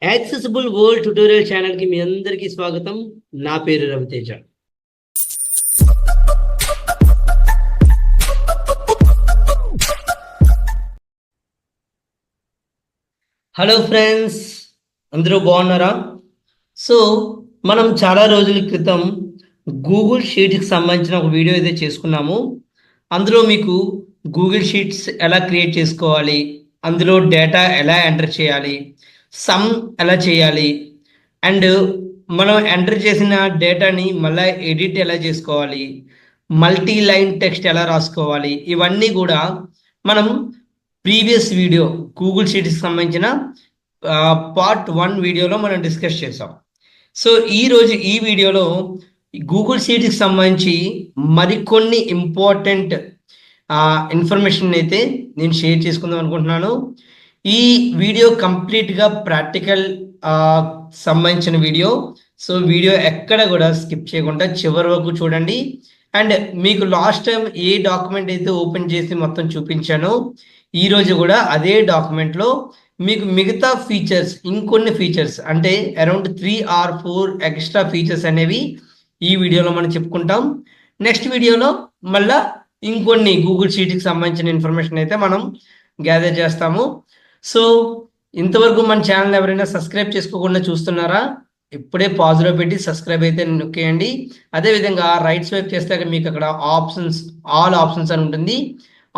Accessible world tutorial ఛానల్కి మీ అందరికీ స్వాగతం. నా పేరు రవితేజ. హలో ఫ్రెండ్స్, అందరూ బాగున్నారా? సో మనం చాలా రోజుల క్రితం గూగుల్ షీట్కి సంబంధించిన ఒక వీడియో అయితే చేసుకున్నాము. అందులో మీకు గూగుల్ షీట్స్ ఎలా క్రియేట్ చేసుకోవాలి, అందులో డేటా ఎలా ఎంటర్ చేయాలి, సమ్ ఎలా చేయాలి, అండ్ మనం ఎంటర్ చేసిన డేటాని మళ్ళీ ఎడిట్ ఎలా చేసుకోవాలి, మల్టీ లైన్ టెక్స్ట్ ఎలా రాసుకోవాలి, ఇవన్నీ కూడా మనం ప్రీవియస్ వీడియో గూగుల్ షీట్స్కి సంబంధించిన పార్ట్ 1 వీడియోలో మనం డిస్కస్ చేసాం. సో ఈరోజు ఈ వీడియోలో గూగుల్ షీట్స్కి సంబంధించి మరికొన్ని ఇంపార్టెంట్ ఇన్ఫర్మేషన్ అయితే నేను షేర్ చేసుకుందాం అనుకుంటున్నాను. ఈ వీడియో కంప్లీట్గా ప్రాక్టికల్ సంబంధించిన వీడియో. సో వీడియో ఎక్కడ కూడా స్కిప్ చేయకుండా చివరి వరకు చూడండి. అండ్ మీకు లాస్ట్ టైం ఏ డాక్యుమెంట్ అయితే ఓపెన్ చేసి మొత్తం చూపించానో ఈరోజు కూడా అదే డాక్యుమెంట్లో మీకు మిగతా ఫీచర్స్, ఇంకొన్ని ఫీచర్స్ అంటే అరౌండ్ 3 or 4 ఎక్స్ట్రా ఫీచర్స్ అనేవి ఈ వీడియోలో మనం చెప్పుకుంటాం. నెక్స్ట్ వీడియోలో మళ్ళీ ఇంకొన్ని గూగుల్ షీట్కి సంబంధించిన ఇన్ఫర్మేషన్ అయితే మనం గ్యాదర్ చేస్తాము. సో ఇంతవరకు మన ఛానల్ ఎవరైనా సబ్స్క్రైబ్ చేసుకోకుండా చూస్తున్నారా? ఇప్పుడే పాజ్లో పెట్టి సబ్స్క్రైబ్ అయితే నొక్కేయండి. అదేవిధంగా రైట్ స్వైప్ చేస్తే మీకు అక్కడ ఆల్ ఆప్షన్స్ అని ఉంటుంది.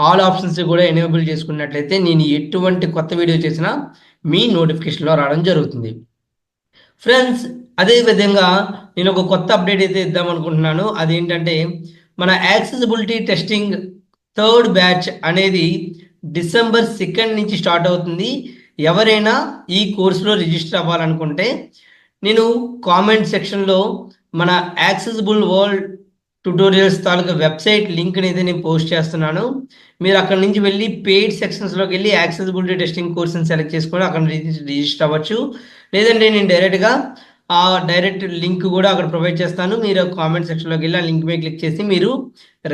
ఆల్ ఆప్షన్స్ కూడా ఎనేబుల్ చేసుకున్నట్లయితే నేను ఎటువంటి కొత్త వీడియో చేసినా మీ నోటిఫికేషన్లో రావడం జరుగుతుంది. ఫ్రెండ్స్, అదేవిధంగా నేను ఒక కొత్త అప్డేట్ అయితే ఇద్దాం అనుకుంటున్నాను. అదేంటంటే మన యాక్సెసిబిలిటీ టెస్టింగ్ 3rd బ్యాచ్ అనేది December 2 నుంచి స్టార్ట్ అవుతుంది. ఎవరైనా ఈ కోర్సులో రిజిస్టర్ అవ్వాలనుకుంటే నేను కామెంట్ సెక్షన్లో మన యాక్సెసిబుల్ వరల్డ్ ట్యుటోరియల్స్ తాలూకా వెబ్సైట్ లింక్ని అయితే నేను పోస్ట్ చేస్తున్నాను. మీరు అక్కడ నుంచి వెళ్ళి పెయిడ్ సెక్షన్స్లోకి వెళ్ళి యాక్సెసిబిలిటీ టెస్టింగ్ కోర్స్ని సెలెక్ట్ చేసుకొని అక్కడ రిజిస్టర్ అవ్వచ్చు. లేదంటే నేను డైరెక్ట్ లింక్ కూడా అక్కడ ప్రొవైడ్ చేస్తాను. మీరు కామెంట్ సెక్షన్లోకి వెళ్ళి ఆ లింక్ మీద క్లిక్ చేసి మీరు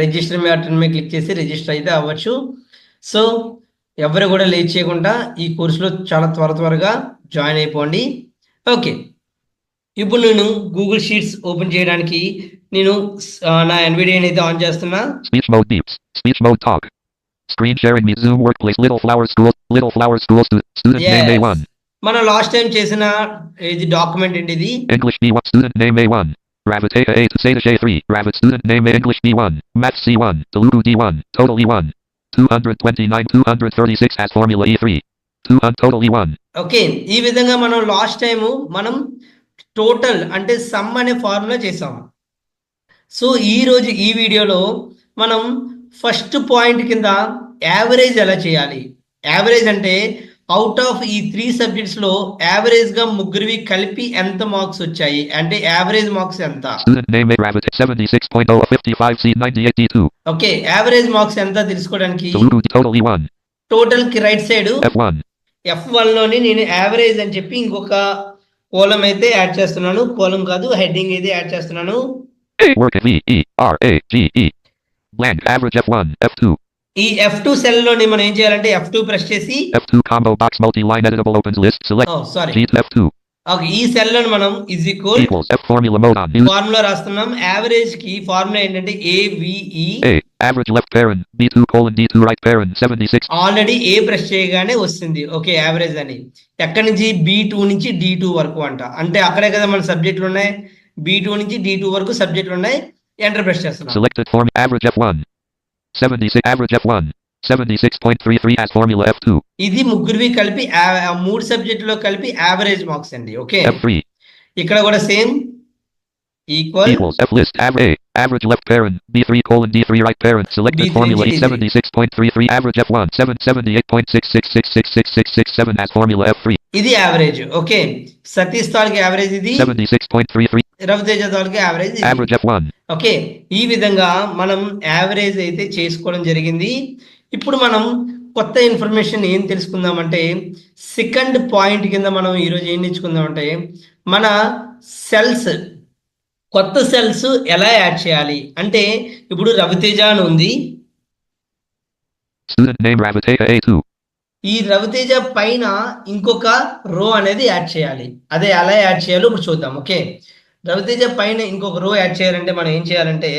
రిజిస్టర్ బటన్ మీద క్లిక్ చేసి రిజిస్టర్ అయితే అవ్వచ్చు. సో ఎవరు కూడా లేట్ చేయకుండా ఈ కోర్సులో చాలా త్వరగా జాయిన్ అయిపోండి. ఓకే, ఇప్పుడు నేను గూగుల్ షీట్స్ ఓపెన్ చేయడానికి నేను నా NVIDIA అయితే ఆన్ చేస్తున్నా. Speech mode beeps. Speech mode talk. Screen sharing me Zoom workplace Little Flower School student name A1. మన లాస్ట్ టైం చేసిన ఇది డాక్యుమెంట్ ఏంటి? ఇది English B1 student name A1. Raviteka A to Sata J3. Ravit student name English B1. Maths C1. Telugu D1. Total E1. 236 as formula E3. 200 total E1. Okay, ఈ విధంగా మనం last time total అంటే some అనే formula చేసాం. So ఈరోజు ఈ వీడియోలో మనం ఫస్ట్ పాయింట్ కింద యావరేజ్ ఎలా చేయాలి. యావరేజ్ అంటే అవుట్ ఆఫ్ ఈ 3 సబ్జెక్ట్స్లో యావరేజ్గా ముగ్గురివి కలిపి ఎంత మార్క్స్ వచ్చాయి అంటే యావరేజ్ మార్క్స్ ఎంత. ఓకే, యావరేజ్ మార్క్స్ ఎంత తెలుసుకోవడానికి టోటల్ కి రైట్ సైడ్ F1 లోని నేను యావరేజ్ అని చెప్పి ఇంకొక కోలం అయితే యాడ్ చేస్తున్నాను. కోలం కాదు, హెడ్డింగ్ అయితే యాడ్ చేస్తున్నాను. ఈ F2 సెల్ లోని మనం ఏం చేయాలంటే F2 ప్రెస్ చేసి F2 combo box multi-line editable opens list select. Sheet F2. Okay, ఈ సెల్ లోని మనం equals F formula mode on. Formula రాస్తున్నాం. యావరేజ్ కి ఫార్ములా ఏంటంటే AVE. Average left parent B2 colon D2 right parent 76. Already A press చేయగానే వస్తుంది. Okay, average అని ఎక్కడి నుంచి B2 నుంచి D2 వరకు అంట. అంటే అక్కడే కదా మన సబ్జెక్టులు ఉన్నాయి. B2 నుంచి D2 వరకు సబ్జెక్టులు ఉన్నాయి. ఎంటర్ ప్రెస్ చేస్తున్నాం. Selected form average F1 76 average F1 76.33 as formula F2. ఇది ముగ్గురివి కలిపి 3 సబ్జెక్టులో కలిపి యావరేజ్ మార్క్స్ అండి. ఓకే, F3 ఇక్కడ కూడా same equals F list average left parent B3 colon D3 right parent selected B3 formula 76.33 average F1 778.66666667 as formula F3. ఇది average. Okay, Satish తాలూకు average ఇది 76.33 రవితేజ తాలూకు యావరేజ్ average F1. ఓకే, ఈ విధంగా మనం యావరేజ్ అయితే చేసుకోవడం జరిగింది. ఇప్పుడు మనం కొత్త ఇన్ఫర్మేషన్ ఏం తెలుసుకుందామంటే సెకండ్ పాయింట్ కింద మనం ఈరోజు ఏం నేర్చుకుందామంటే మన సెల్స్, కొత్త సెల్స్ ఎలా యాడ్ చేయాలి అంటే ఇప్పుడు రవితేజ అని ఉంది. Student name Raviteka A2. ఈ రవితేజ పైన ఇంకొక రో అనేది యాడ్ చేయాలి. అదే ఎలా యాడ్ చేయాలో ఇప్పుడు చూద్దాం. ఓకే. రవితేజ పైన ఇంకొక రో యాడ్ చేయాలంటే మనం ఏం చేయాలంటే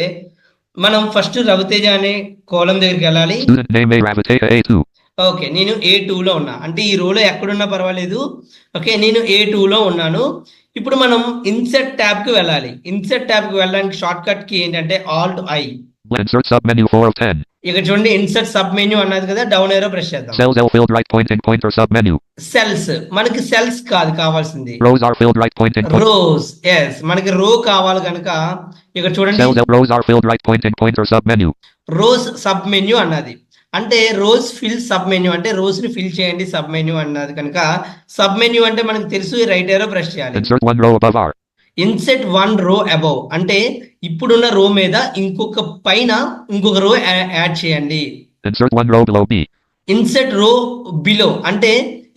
మనం ఫస్ట్ రవితేజ అనే కాలం దగ్గరికి వెళ్ళాలి. Student name A Raviteja A2. Okay. నేను A2లో ఉన్నా. అంటే ఈ రోలో ఎక్కడున్నా పర్వాలేదు. ఓకే. నేను A2లో ఉన్నాను. ఇప్పుడు మనం ఇన్సర్ట్ ట్యాబ్‌కి వెళ్ళాలి. ఇన్సర్ట్ ట్యాబ్‌కి వెళ్ళడానికి షార్ట్ కట్ కీ ఏంటంటే Alt I. Insert submenu 4 of 10. ఇక్కడ చూడండి ఇన్సర్ట్ సబ్ మెన్యూ అన్నది కదా, డౌన్ ఏరో ప్రెస్ చేద్దాం. Cells L filled right pointing pointer submenu. Cells మనకి సెల్స్ కాదు కావాల్సింది, Rows are filled right pointing pointer. Rows. Yes, మనకి రో కావాలి కనుక ఇక్కడ చూడండి Cells L rows are filled right pointing pointer submenu. Rows submenu అన్నది. అంటే రోస్ ఫిల్ సబ్ మెన్యూ అంటే రోస్ ని ఫిల్ చేయండి సబ్ మెన్యూ అన్నది కనుక సబ్ మెన్యూ అంటే మనకు తెలుసు రైట్ ఏరో ప్రెస్ చేయాలి. Insert one row above R. Insert one row above అంటే ఇప్పుడున్న రో మీద ఇంకొక పైన ఇంకొక రో యాడ్ చేయండి. Insert one row below B. INCET రో బిలో అంటే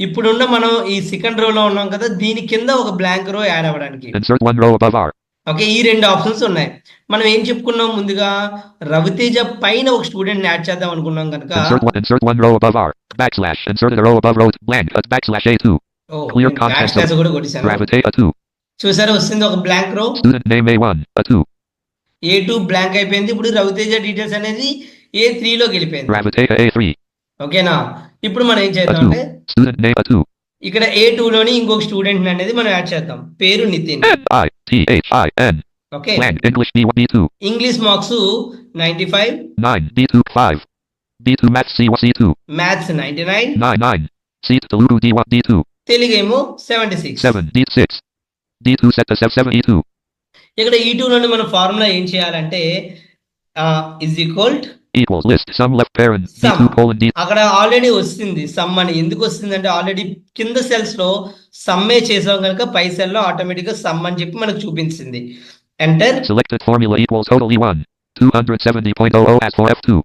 ఇప్పుడున్న మనం ఈ సెకండ్ రోలో ఉన్నాం కదా, దీని కింద ఒక బ్లాంక్ రో యాడ్ అవ్వడానికి. Insert one row above R. Okay. ఈ రెండు ఆప్షన్స్ ఉన్నాయి. మనం ఏం చెప్పుకున్నాం ముందుగా, రవితేజ పైన ఒక స్టూడెంట్ యాడ్ చేద్దాం అనుకున్నాం కనుక insert one row above R. Backslash. Insert a row above row blank. Backslash A2. Clear content. కూడా కొట్టేశాను. Raviteja 2. చూసారా వస్తుంది ఒక బ్లాంక్ రో. Student name A1 A2. A2 blank అయిపోయింది. ఇప్పుడు రవితేజ డీటెయిల్స్ అనేది A3లోకి వెళ్ళిపోయింది. Raviteja A3. ఓకేనా. ఇప్పుడు మనం ఏం చేద్దాం అంటే Student name A2. ఇక్కడ A2లోని ఇంకొక స్టూడెంట్ అనేది మనం యాడ్ చేద్దాం. పేరు Nithin. N-I-T-H-I-N. Okay. Blank. English B2. English marks 95, 9 B2 5. B2 Maths C1 C2. Maths 99, 9 C Telugu D1 D2. Telugu ఏమో 76. 7 D6. D2 set to 7 E2. ఇక్కడ E2లోని మన ఫార్ములా ఏం చేయాలంటే is equal Equals list sum left parent Sum. D2 colon D. అక్కడ already వస్తుంది some అని. ఎందుకు వస్తుంది అంటే ఆల్రెడీ కింద సెల్స్ లో సమ్మే చేసాం కనుక పై సెల్ లో ఆటోమేటిక్ గా సమ్ అని చెప్పి మనకు చూపించింది. Enter. Selected formula equals total E1 270.00 as for F2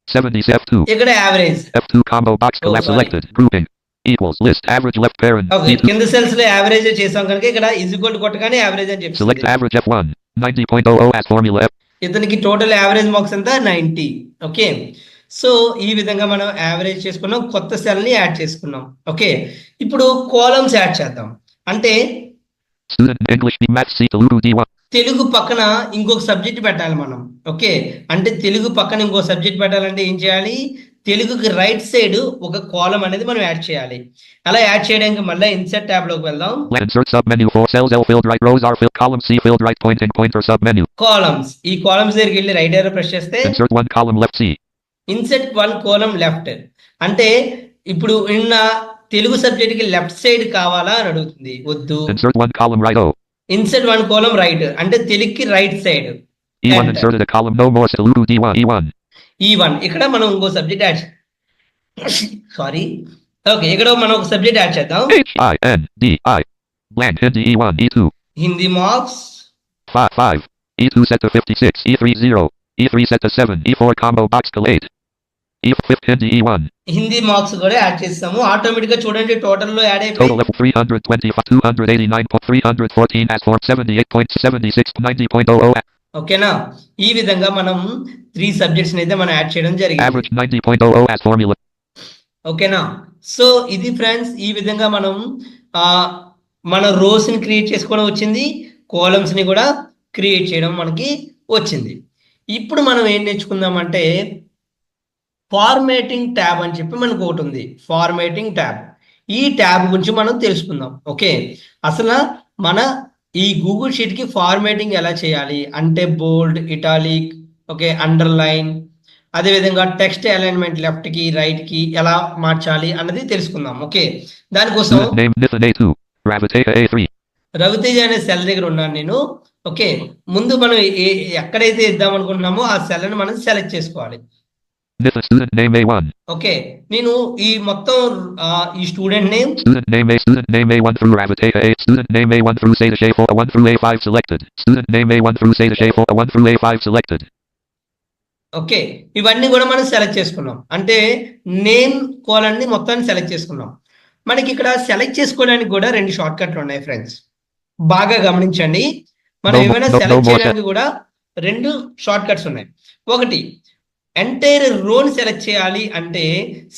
70 F2. ఇక్కడ average. F2 combo box collapse selected grouping equals list average left parent okay. D2. కింద సెల్స్ లో యావరేజ్ చేసాం కనుక ఇక్కడ ఇజ్ ఈక్వల్ కొట్టగానే యావరేజ్ అని Select చెప్తుంది. average F1 90.00 as formula F. ఇతనికి టోటల్ యావరేజ్ మార్క్స్ ఎంత 90. ఓకే. సో ఈ విధంగా మనం యావరేజ్ చేసుకున్నాం, కొత్త సెల్ ని యాడ్ చేసుకున్నాం. ఓకే. ఇప్పుడు కాలమ్స్ యాడ్ చేద్దాం. అంటే Student English B Maths C Telugu D1. Telugu పక్కన ఇంకొక సబ్జెక్ట్ పెట్టాలి మనం. ఓకే. అంటే తెలుగు పక్కన ఇంకో సబ్జెక్ట్ పెట్టాలంటే ఏం చేయాలి, తెలుగుకి రైట్ సైడ్ ఒక కాలం అనేది మనం యాడ్ చేయాలి. అలా యాడ్ చేయడానికి మళ్ళీ ఇన్సర్ట్ ట్యాబ్ లోకి వెళ్దాం. Insert submenu 4 cells L filled right rows are filled column C filled right pointing pointer submenu. Columns. ఈ కాలమ్స్ దగ్గరికి వెళ్ళి రైట్ ఏరో ప్రెస్ చేస్తే Insert one column left C. Insert one column left అంటే ఇప్పుడు ఉన్న తెలుగు సబ్జెక్ట్ కి left side కావాలా అని అడుగుతుంది. వద్దు. Insert one column right O. Insert one column right అంటే తెలుగుకి right side. E1 inserted a column no more Telugu D1 E1. E1 ఇక్కడ మనం ఇంకో సబ్జెక్ట్ యాడ్ సారీ. ఓకే. ఇక్కడ మనం ఒక సబ్జెక్ట్ యాడ్ చేద్దాం. H-I-N-D-I. Blank Hindi E1 E2. Hindi marks 5 E2 set to 56 E3 0 E3 set to 7 E4 combo box collate E5 Hindi E1. Hindi marks కూడా add చేస్తాము. Automatic గా చూడండి టోటల్ లో యాడ్ Total అయిపోయింది. level 325 289.314 as for 78.76 90.00. ఓకేనా. ఈ విధంగా మనం 3 సబ్జెక్ట్స్ అయితే మనం యాడ్ చేయడం జరిగింది. Average 90.00 as formula. ఓకేనా. సో ఇది ఫ్రెండ్స్, ఈ విధంగా మనం మన రోస్ ని క్రియేట్ చేసుకోవడం వచ్చింది, కాలమ్స్ ని కూడా క్రియేట్ చేయడం మనకి వచ్చింది. ఇప్పుడు మనం ఏం నేర్చుకుందామంటే ఫార్మాటింగ్ ట్యాబ్ అని చెప్పి మనకు ఒకటి ఉంది. Formatting tab. ఈ ట్యాబ్ గురించి మనం తెలుసుకుందాం. ఓకే. అసలు మన ఈ గూగుల్ షీట్ కి ఫార్మాటింగ్ ఎలా చేయాలి అంటే బోల్డ్, ఇటాలిక్, ఓకే, అండర్లైన్, అదేవిధంగా టెక్స్ట్ అలైన్మెంట్ లెఫ్ట్ కి రైట్ కి ఎలా మార్చాలి అన్నది తెలుసుకుందాం. ఓకే. దానికోసం Student name Nithin A2. Raviteja A3. Raviteja అనే సెల్ దగ్గర ఉన్నాను నేను. ఓకే. ముందు మనం ఎక్కడైతే ఇద్దాం అనుకుంటున్నామో ఆ సెల్ ని మనం సెలెక్ట్ చేసుకోవాలి. Nithin student name A1. Okay. నేను ఈ మొత్తం ఈ student name Student name A1 through Raviteja A. Student name A1 through Seta Shay 4 1 through A5 selected. Student name A1 through Seta Shay 4 1 through A5 selected. Okay. ఇవన్నీ కూడా మనం select చేసుకున్నాం. అంటే name కోలన్ని మొత్తాన్ని సెలెక్ట్ చేసుకున్నాం. మనకి ఇక్కడ సెలెక్ట్ చేసుకోవడానికి కూడా 2 షార్ట్ కట్లు ఉన్నాయి ఫ్రెండ్స్. బాగా గమనించండి. మనం ఏమైనా సెలెక్ట్ చేయడానికి కూడా 2 షార్ట్ కట్స్ ఉన్నాయి. ఒకటి ఎంటైర్ రోని సెలెక్ట్ చేయాలి అంటే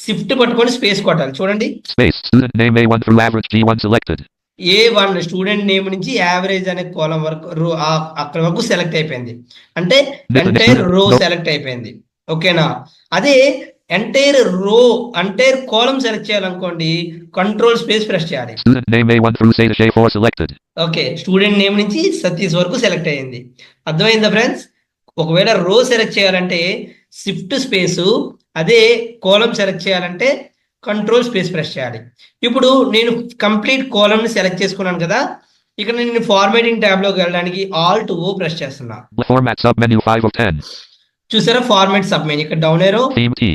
షిఫ్ట్ పట్టుకొని స్పేస్ కొట్టాలి. చూడండి, Space. Student name A1 through average G1 selected. A1 student name నుంచి యావరేజ్ అనే కాలం వరకు అక్కడ వరకు సెలెక్ట్ అయిపోయింది. అంటే ఎంటైర్ రో సెలెక్ట్ అయిపోయింది. ఓకేనా? అదే entire row entire column select చేయాలనుకోండి, కంట్రోల్ స్పేస్ ప్రెస్ చేయాలి. Student name A1 through Satish A4 selected. Okay, student name నుంచి సతీష్ వరకు సెలెక్ట్ అయ్యింది. అర్థమైందా ఫ్రెండ్స్? ఒకవేళ రో సెలెక్ట్ చేయాలంటే షిఫ్ట్ స్పేసు, అదే కాలం సెలెక్ట్ చేయాలంటే కంట్రోల్ స్పేస్ ప్రెస్ చేయాలి. ఇప్పుడు నేను కంప్లీట్ కాలమ్ ని సెలెక్ట్ చేసుకున్నాను కదా, ఇక్కడ నేను ఫార్మాటింగ్ ట్యాబ్ లోకి వెళ్ళడానికి ఆల్ట్ ఓ ప్రెస్ చేస్తున్నా. Format submenu 5 of 10. చూసారా, ఫార్మాట్ సబ్ మెనూ, ఇక్కడ down aero, Theme T.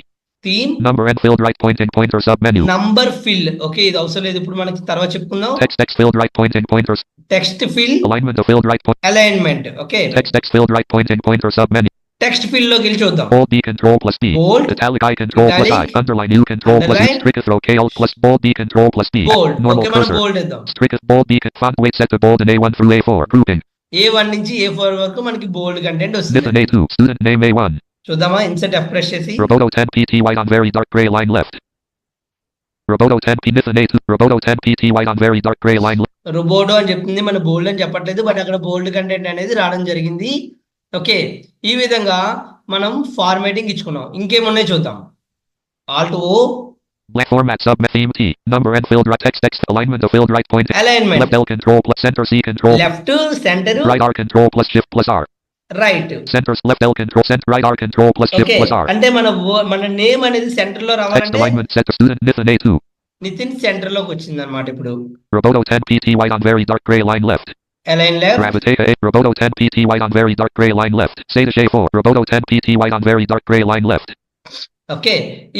Theme, Number and filled right pointing pointer submenu. Number fill. Okay, ఇది అవసరం లేదు, ఇప్పుడు మనకి తర్వాత చెప్పుకుందాం. Text filled right pointing pointers. Text fill, Alignment of filled right point. Alignment. Okay, Text filled right pointing pointer submenu. Text fill లోకి వెళ్ళి చూద్దాం. Bold D control plus D. Bold. Italic I control plus I. Italic. Underline U control plus U. Underline. Strict throw K Alt plus bold D control plus D. Bold. Normal okay, మనం cursor. బోల్డ్ ఇద్దాం. Strict bold D font weight set to bold and A1 through A4. Grouping. A1 నుంచి A4 వరకు మనకి బోల్డ్ content Nithin వస్తుంది. A2. Student name A1. చూద్దామా, insert F press చేసి Roboto 10 PT white on very dark gray line left. Roboto 10 P Nithin A2. Roboto 10 PT white on very dark gray line left. రోబోటో అని చెప్తుంది, మన బోల్డ్ అని చెప్పట్లేదు, but అక్కడ బోల్డ్ content అనేది రావడం జరిగింది. ఓకే, ఈ విధంగా మనం ఫార్మాటింగ్ ఇచ్చుకున్నాం. ఇంకేమున్నాయి చూద్దాం. Alt oh, Black format sub theme T. Number and filled right text alignment of filled right point. Alignment, Left L control plus center C control. Left centre, Right R control plus shift plus R. Right. Centers left L control center right R control plus shift okay, plus R. అంటే మన name అనేది centre లో Text రావాలంటే alignment set to student Nithin A2. Nithin centre లోకి వచ్చింది అనమాట. ఇప్పుడు Roboto 10 PT white on very dark gray line left. Align left, Gravitata A. Roboto 10 PT white on very dark gray line left. Satish A4. Roboto 10 PT white on very dark gray line left. Okay,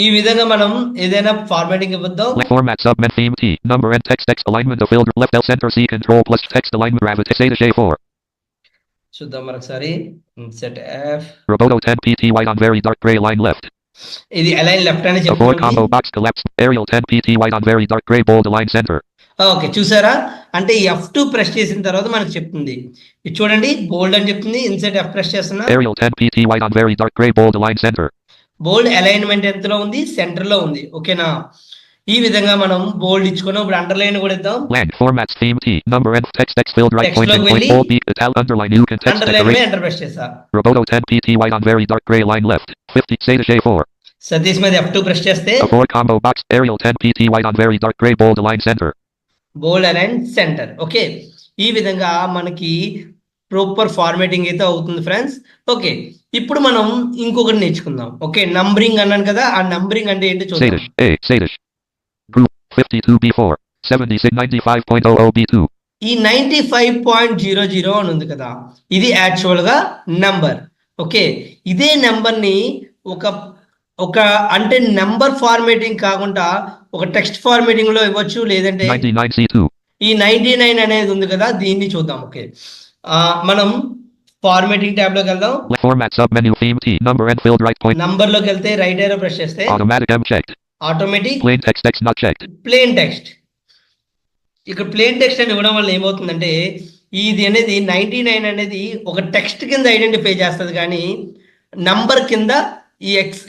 ఈ విధంగా మనం ఏదైనా formatting ఇవ్వద్దాం. Black format sub theme T. Number and text alignment of filled left L center C control plus text alignment Gravitata Satish A4. చూద్దాం మరొకసారి. Insert F, Roboto 10 PT white on very dark gray line left. ఇది align left అని Avoid చెప్పుకోండి. combo box collapse. Arial 10 PT white on very dark gray bold align center. Okay, చూసారా, అంటే F2 press చేసిన తర్వాత మనకు చెప్తుంది. ఇది చూడండి, బోల్డ్ అని చెప్తుంది. ఇన్సర్ట్ F ప్రెస్ చేస్తున్నా. Arial 10 PT white on very dark gray bold align center. Bold alignment ఎంతలో ఉంది? సెంటర్ లో ఉంది. ఓకేనా? ఈ విధంగా మనం బోల్డ్ ఇచ్చుకున్నాం. ఇప్పుడు అండర్లైన్ కూడా ఇద్దాం. Blank formats theme T. Number and text filled right Text point లోకి point వెళ్ళి bold B ital underline U can text underline decoration. Enter press చేసా. Roboto 10 PT white on very dark gray line left. 50 Satish A4. Satish మీద F2 press చేస్తే Avoid combo box. Arial 10 PT white on very dark gray bold align center. Bold align centre. Okay, ఈ విధంగా మనకి proper formatting అయితే అవుతుంది friends. Okay, ఇప్పుడు మనం ఇంకొకటి నేర్చుకుందాం. ఓకే, నంబరింగ్ అన్నాను కదా, ఆ నంబరింగ్ అంటే ఏంటో చూద్దాం. Satish A. Satish. Group 52 B4. 76 95.00 B2. ఈ 95.00 అని ఉంది కదా, ఇది యాక్చువల్ గా నంబర్. ఓకే, ఇదే నెంబర్ ని ఒక అంటే నెంబర్ ఫార్మాటింగ్ కాకుండా ఒక టెక్స్ట్ ఫార్మాటింగ్ లో ఇవ్వచ్చు, లేదంటే 99 C2. ఈ 99 అనేది ఉంది కదా, దీన్ని చూద్దాం. ఓకే, మనం ఫార్మాటింగ్ ట్యాబ్ లోకి వెళ్దాం. Format submenu theme T. Number and filled right point. Number లోకి వెళ్తే రైట్ ఏరో ప్రెస్ చేస్తే Automatic M checked. Automatic Plain text X not checked. Plane text. ఇక్కడ ప్లేన్ టెక్స్ట్ అని ఇవ్వడం వల్ల ఏమవుతుందంటే, ఇది అనేది 99 అనేది ఒక టెక్స్ట్ కింద ఐడెంటిఫై చేస్తుంది, కానీ నంబర్ కింద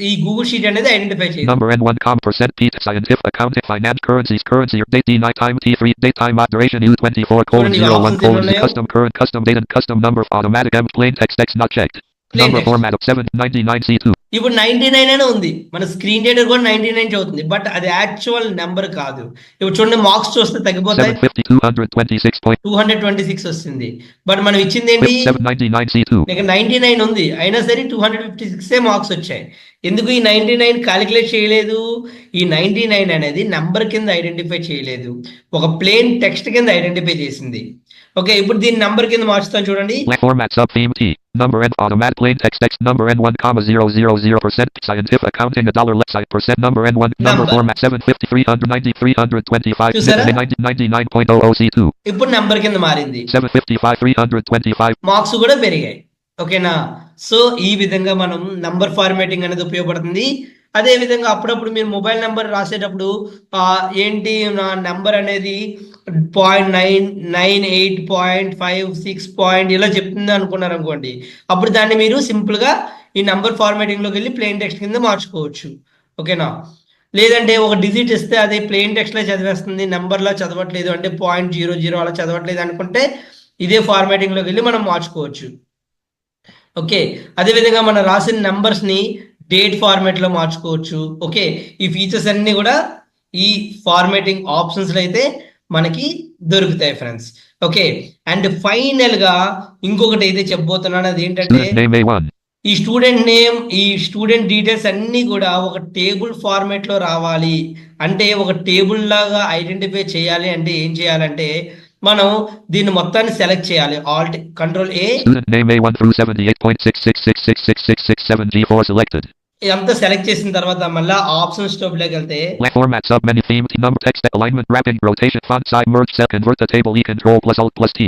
ఈ గూగుల్ షీట్ అనేది ఐడెంటిఫై చేయదు. Number N1 % P scientific accounting finance currencies currency date D9 time T3 date time duration U24 :01 custom date and custom number automatic M plain text X not checked. Number format of 799 C2. ఇప్పుడు 99 అనే ఉంది, మన screen reader కూడా 99 చదువుతుంది, but అది actual number కాదు. ఇప్పుడు చూడండి, మార్క్స్ చూస్తే తగ్గిపోతాయి. 226 వస్తుంది, బట్ మనం ఇచ్చింది ఏంటి? 799 C2. 99 ఉంది, అయినా సరే 256 మార్క్స్ వచ్చాయి. ఎందుకు ఈ 99 క్యాలిక్యులేట్ చేయలేదు? ఈ 99 అనేది నంబర్ కింద ఐడెంటిఫై చేయలేదు, ఒక ప్లేన్ టెక్స్ట్ కింద ఐడెంటిఫై చేసింది. ఓకే, ఇప్పుడు దీని నంబర్ కింద మార్చుతాం చూడండి. Format sub theme T. Number N automatic plain text X number N1,000% scientific accounting $. Let's site percent number N1 number format 750 390 325 99.00 C2. ఇప్పుడు నంబర్ కింద మారింది. 755 325. మార్క్స్ కూడా పెరిగాయి. ఓకేనా? సో ఈ విధంగా మనం నంబర్ ఫార్మాటింగ్ అనేది ఉపయోగపడుతుంది. అదే విధంగా అప్పుడప్పుడు మీరు మొబైల్ నెంబర్ రాసేటప్పుడు ఏంటి నా నెంబర్ అనేది 0.998.56 ఇలా చెప్తుంది అనుకున్నారు అనుకోండి, అప్పుడు దాన్ని మీరు సింపుల్ గా ఈ నంబర్ ఫార్మాటింగ్లోకి వెళ్ళి ప్లెయిన్ టెక్స్ట్ కింద మార్చుకోవచ్చు. ఓకేనా? లేదంటే ఒక డిజిట్ ఇస్తే అది ప్లెయిన్ టెక్స్ట్లో చదివేస్తుంది, నెంబర్లా చదవట్లేదు అంటే 0.00 అలా చదవట్లేదు అనుకుంటే ఇదే ఫార్మాటింగ్లోకి వెళ్ళి మనం మార్చుకోవచ్చు. ఓకే, అదేవిధంగా మనం రాసిన నెంబర్స్ని డేట్ ఫార్మాట్లో మార్చుకోవచ్చు. ఓకే, ఈ ఫీచర్స్ అన్నీ కూడా ఈ ఫార్మాటింగ్ ఆప్షన్స్లో అయితే మనకి దొరుకుతాయి ఫ్రెండ్స్. ఓకే, అండ్ ఫైనల్గా ఇంకొకటి అయితే చెప్పబోతున్నాను, అది ఏంటంటే ఈ స్టూడెంట్ నేమ్, ఈ స్టూడెంట్ డీటెయిల్స్ అన్నీ కూడా ఒక టేబుల్ ఫార్మాట్లో రావాలి అంటే, ఒక టేబుల్ లాగా ఐడెంటిఫై చేయాలి అంటే ఏం చేయాలంటే మనం దీన్ని మొత్తాన్ని సెలెక్ట్ చేయాలి. Alt control A. Student name A1 through 78.66666667G4 selected. ఇదంతా సెలెక్ట్ చేసిన తర్వాత మళ్ళీ ఆప్షన్స్ టాబ్లోకి వెళ్తే Format submenu theme number text alignment wrapping rotation font size merge cell convert the table E control plus alt plus T.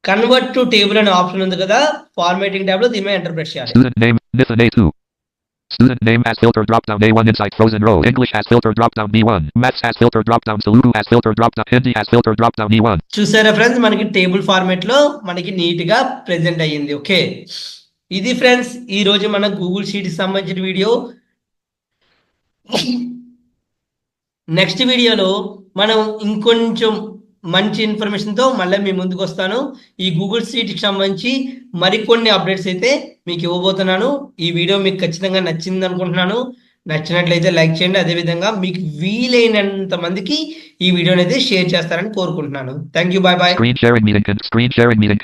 Convert to table అనే option ఉంది కదా formatting tab లో, దీని మీద ఎంటర్ ప్రెస్ చేయాలి. Student name Nithan A2. Student name as filter drop down A1 inside frozen row. English as filter drop down B1. Maths as filter drop down. Telugu as filter drop down. Hindi as filter drop down E1. చూసారా friends, మనకి table format లో మనకి neat గా present అయ్యింది. Okay, ఇది friends ఈ రోజు మన గూగుల్ షీట్ కి సంబంధించిన వీడియో. నెక్స్ట్ వీడియోలో మనం ఇంకొంచెం మంచి ఇన్ఫర్మేషన్తో మళ్ళీ మీ ముందుకు వస్తాను. ఈ గూగుల్ షీట్కి సంబంధించి మరికొన్ని అప్డేట్స్ అయితే మీకు ఇవ్వబోతున్నాను. ఈ వీడియో మీకు ఖచ్చితంగా నచ్చింది అనుకుంటున్నాను. నచ్చినట్లయితే లైక్ చేయండి, అదేవిధంగా మీకు వీలైనంత మందికి ఈ వీడియోని అయితే షేర్ చేస్తారని కోరుకుంటున్నాను. Thank you, bye bye. Screen sharing meeting.